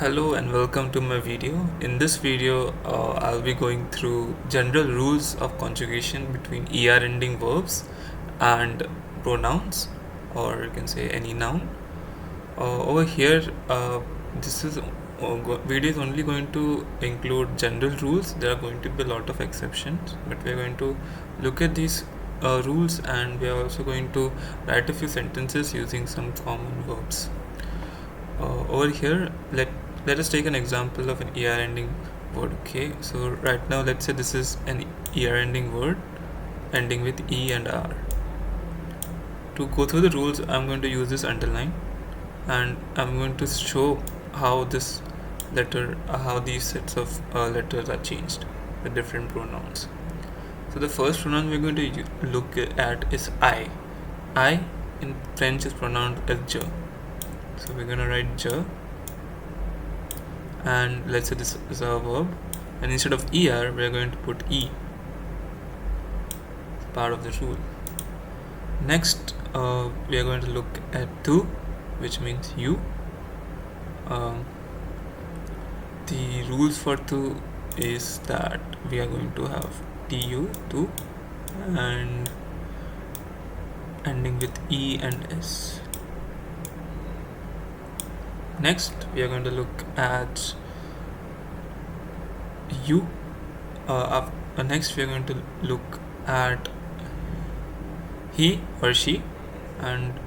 Hello and welcome to my video. In this video, I'll be going through general rules of conjugation between ER ending verbs and pronouns, or you can say any noun. Over here, this is video is only going to include general rules. There are going to be a lot of exceptions, but we're going to look at these rules, and we are also going to write a few sentences using some common verbs. Over here, let us take an example of an ER ending word. Okay, so right now let's say this is an ER ending word ending with E and R. To go through the rules, I'm going to use this underline, and I'm going to show how this letter, how these sets of letters are changed with different pronouns. So the first pronoun we're going to look at is I. I in French is pronounced as je. So we're going to write je, and let's say this is a verb, and instead of er we're going to put e. It's part of the rule. Next, we are going to look at tu, which means you. The rules for tu is that we are going to have tu, and ending with e and s. Next, we are going to look at you. Next, we are going to look at he or she, and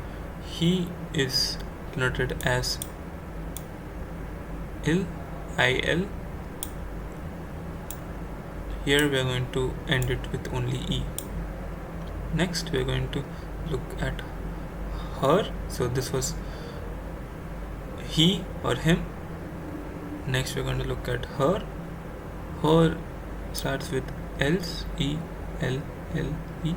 he is denoted as il. Here we are going to end it with only e. Next, we are going to look at her. So this was he or him. Next, we're going to look at her. Her starts with else, e, l, e.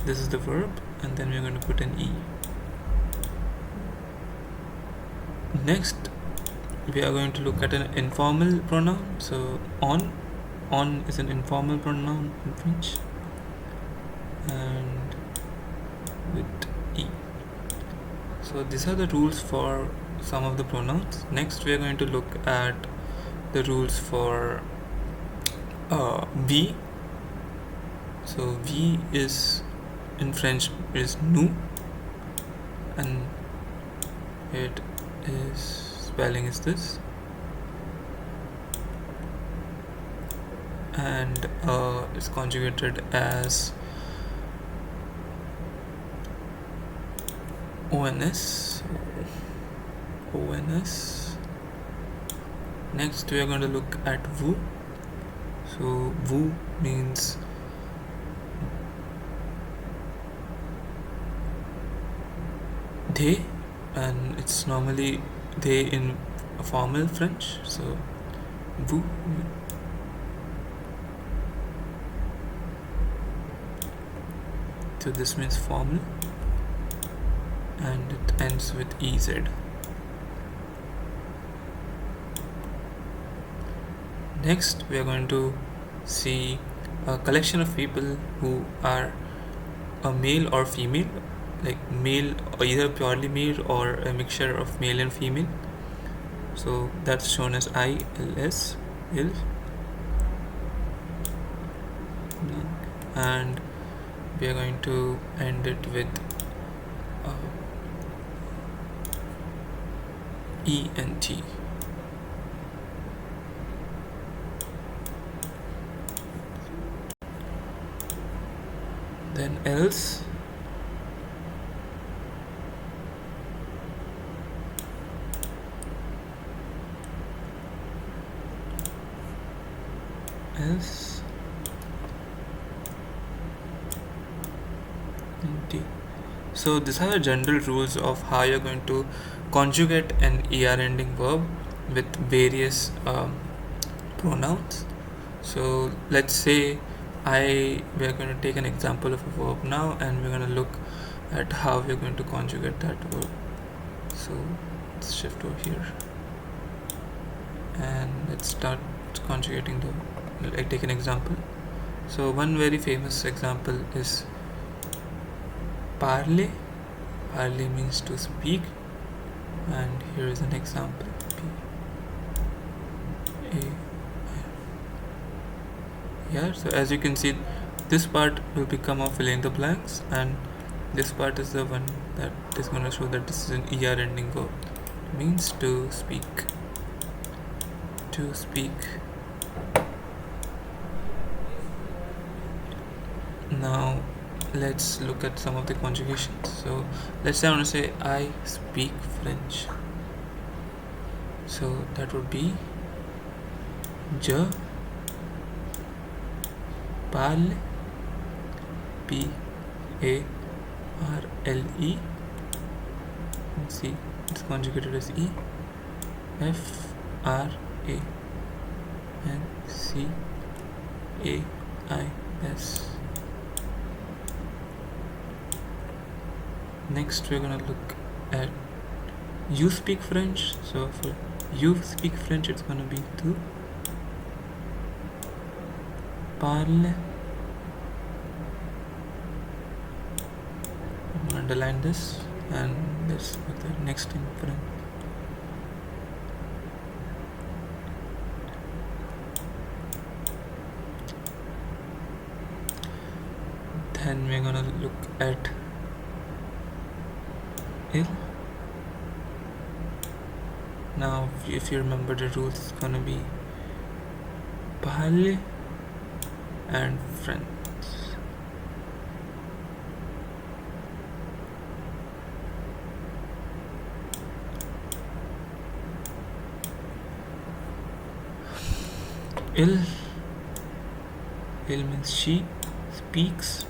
This is the verb, and then we're going to put an e. Next, we are going to look at an informal pronoun. So on is an informal pronoun in French, and with e. So these are the rules for some of the pronouns. Next, we are going to look at the rules for vi. So vi is in French is nous, and it is spelling is this, and it's conjugated as ons. Next, we are going to look at vous. So vous means they, and it's normally they in formal French. So vous. So this means formal, and it ends with ez. Next, we are going to see a collection of people who are a male or female, like male, or either purely male or a mixture of male and female. So that's shown as ILS, il, and we are going to end it with ENT. Then else, NT. So these are the general rules of how you're going to conjugate an ER ending verb with various pronouns. So let's say we are going to take an example of a verb now, and we're going to look at how we're going to conjugate that verb. So let's shift over here, and let's start conjugating I take an example. So one very famous example is parler. Parler means to speak, and here is an example. P A. Yeah, so as you can see, this part will become of filling the blanks, and this part is the one that is going to show that this is an ER ending verb. It means to speak. To speak. Now let's look at some of the conjugations. So let's say I want to say I speak French. So that would be je parle, P-A-R-L-E, and see it's conjugated as E, F-R-A, and C-A-I-S. Next we're gonna look at you speak French. So for you speak French, it's gonna be tu parles. I'm gonna underline this and let's put the next in French. Then we're gonna look at il. Now if you remember the rules, it's gonna be parle and French. Il means she speaks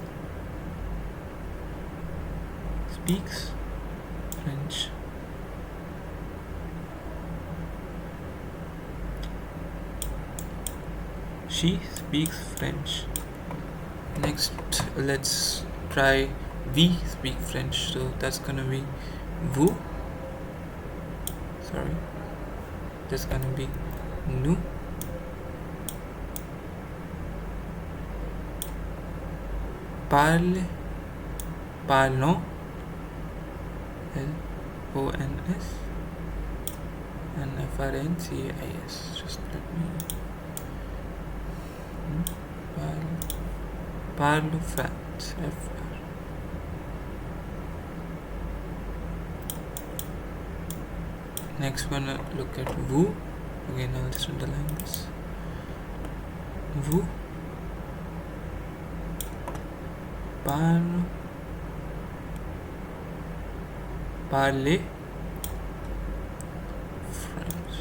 French. She speaks French. Next, let's try we speak French. So that's gonna be vous. Sorry, that's gonna be nous. Parlons, L-O-N-S, and F-R-N-C-A-I-S. Just let me parle France, F-R. Next we're gonna look at vous. Again, I'll just underline this. Vous parlez French.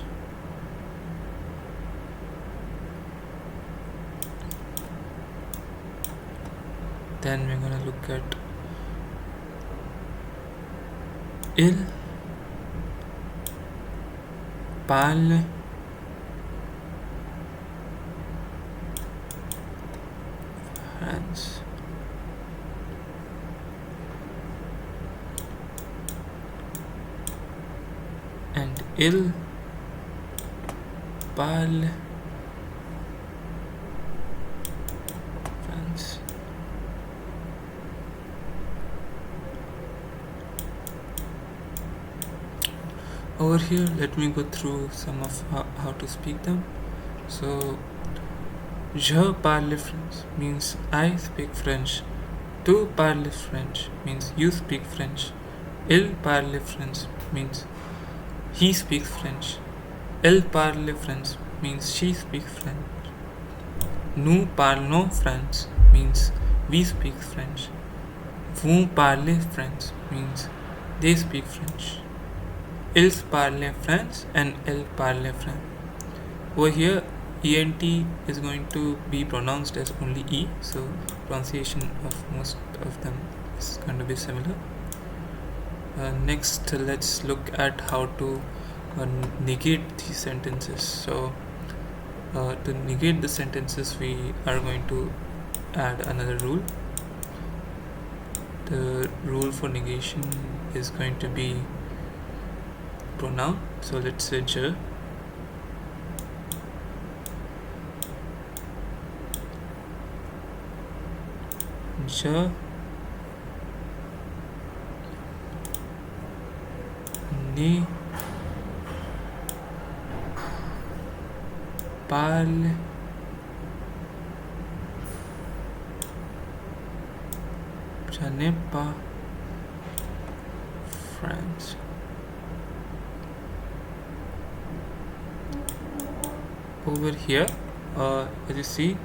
Then we're gonna look at il parle France. And il parle France. Over here, let me go through some of how to speak them. So, je parle French means I speak French. Tu parles French means you speak French. Il parle French means he speaks French. Elle parle French means she speaks French. Nous parlons French means we speak French. Vous parlez French means they speak French. Ils parlent French and elles parlent French. Over here, ENT is going to be pronounced as only E, so pronunciation of most of them is going to be similar. Next, let's look at how to negate these sentences. So to negate the sentences, we are going to add another rule. The rule for negation is going to be pronoun. So let's say je. Je n'ai parle je n'ai pas French. Over here, as you see,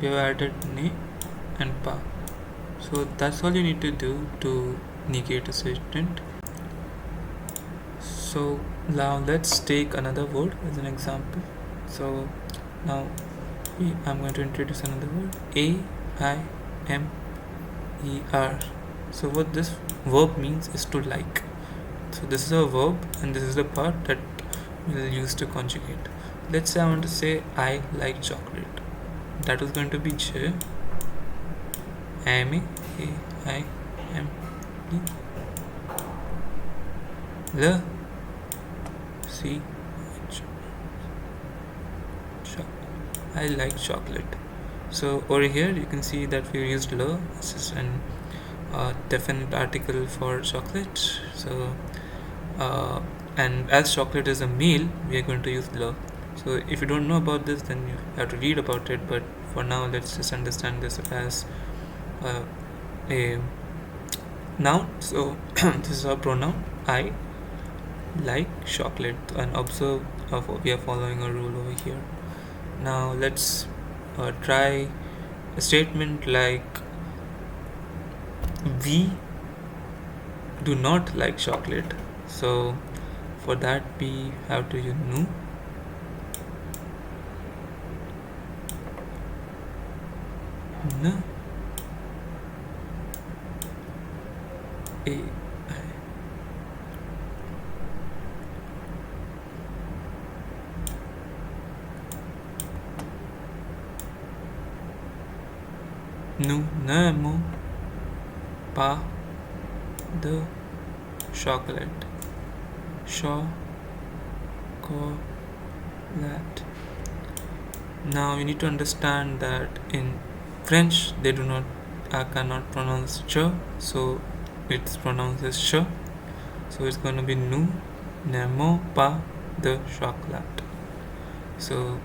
we have added ne and pa. So that's all you need to do to negate a statement. So now let's take another word as an example. So now I'm going to introduce another word, A-I-M-E-R. So what this verb means is to like. So this is a verb and this is the part that we'll use to conjugate. Let's say I want to say I like chocolate. That is going to be J M A I M E L C H. I like chocolate. So over here you can see that we used L. This is an definite article for chocolate. So and as chocolate is a meal, we are going to use L. So if you don't know about this, then you have to read about it. But for now, let's just understand this as a noun. So this is our pronoun. I like chocolate, and observe we are following a rule over here. Now let's try a statement like we do not like chocolate. So for that we have to use nu. N A I. Nous n'aimons pas de chocolate. Chocolate. Now you need to understand that in French they do not cannot pronounce ch, so it's pronounced as sh. So it's going to be nous n'aimons pas de chocolat. So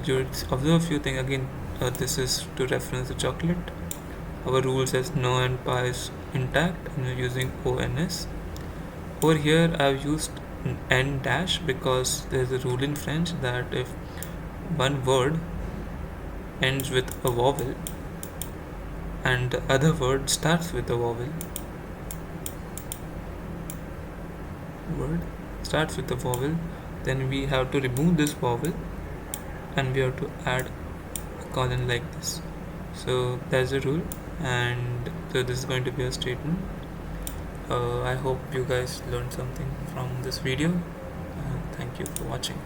you observe a few things again. This is to reference the chocolate. Our rule says no and pa is intact, and we're using ONS. Over here I've used n dash because there's a rule in French that if one word ends with a vowel and the other word starts with a vowel, then we have to remove this vowel and we have to add a colon like this. So that's the rule, and so this is going to be a statement. I hope you guys learned something from this video. Thank you for watching.